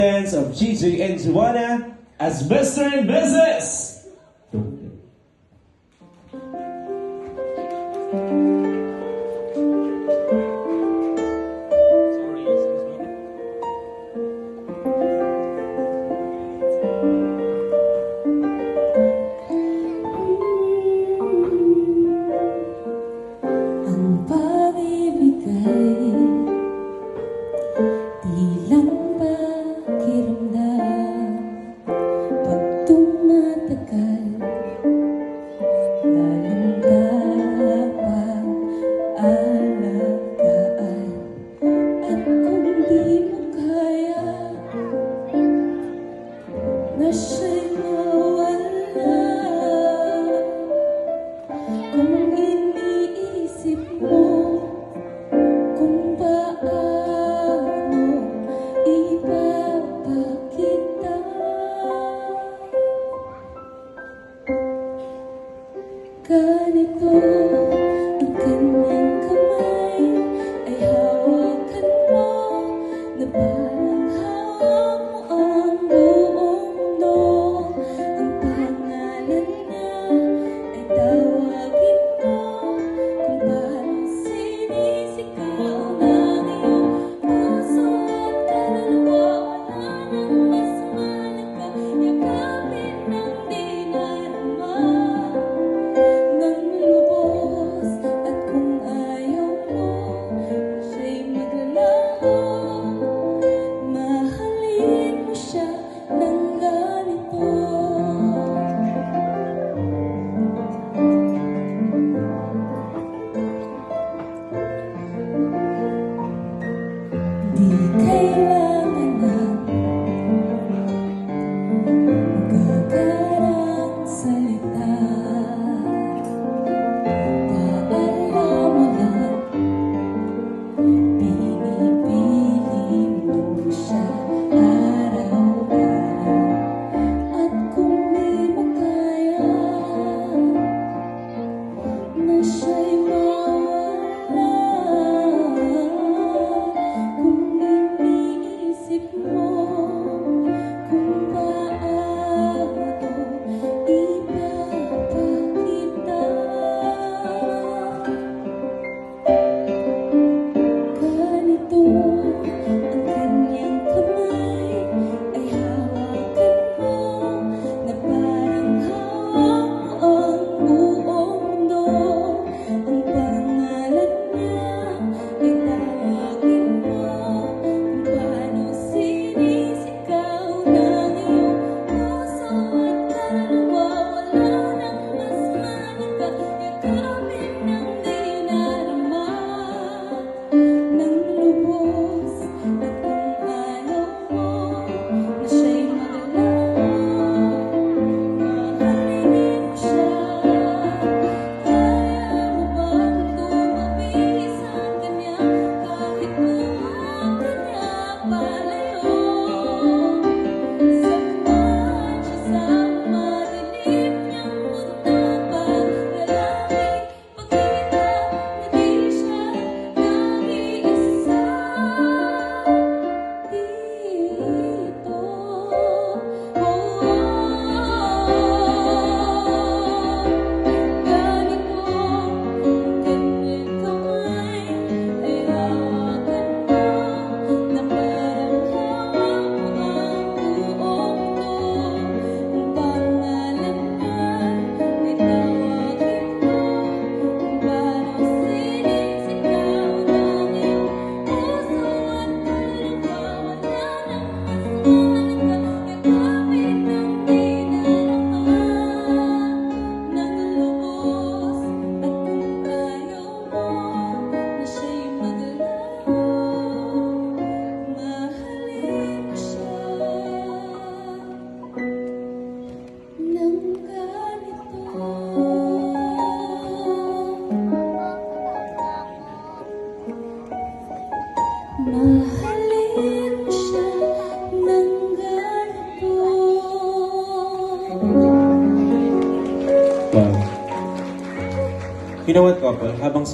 of Gigi and Joanna as Mr. and Mrs. Ang pag-ibigay di lang pakiramdam. Pag tumatagal, lalong kapag-alagaan. At kung di mo kaya na siya'y mawala, kung iniisip mo kung paano ipapakita, ganito ang kanyang kamay ay hawakan mo na parang hawak mo ang buong mundo. Ang pangalan niya ay tawagin mo kung paano sinisigaw ng iyong puso at kaluluwa. Wala nang mas mahalaga, yakapin ng di nadarama ng lubos. At kung ayaw mo siya'y maglalaho, mahalin mo siya ng ganito. Di kailangan ng magagarang salita. Paalam mo lang, pinipili mo siya araw-araw. At kung di mo kaya na siya'y mawala, kung iniisip mo kung paano ipapakita, ganito ang kanyang kamay ay hawakan mo na parang hawak mo ang buong mundo. Ang pangalan niya ay tawagin mo kung paano sinisigaw ng iyong puso at kaluluwa. Wala nang mas mahalaga, yakapin ng di nadarama ng lubos. At kung ayaw mo na siya'y maglalaho, mahalin mo siya. Kaya mo bang tumabi sa kanya kahit na kanya palayo? Samahan siya sa madilim niyang mundo, paglalaki, pagkita na di siya nag-iisa dito. Ganito ang kanyang kamay ay hawakan mo na parang hawak mo ang buong mundo. Ang pangalan niya ay tawagin mo kung paano sinisigaw ng iyong puso at kaluluwa. Wala nang mas mahalaga, yakapin ng di nadarama ng lubos. At kung ayaw mo na siya'y maglalaho, mahalin mo siya ng ganito. Mahalin mo siya ng ganito. Wow. You know what, couple? Habang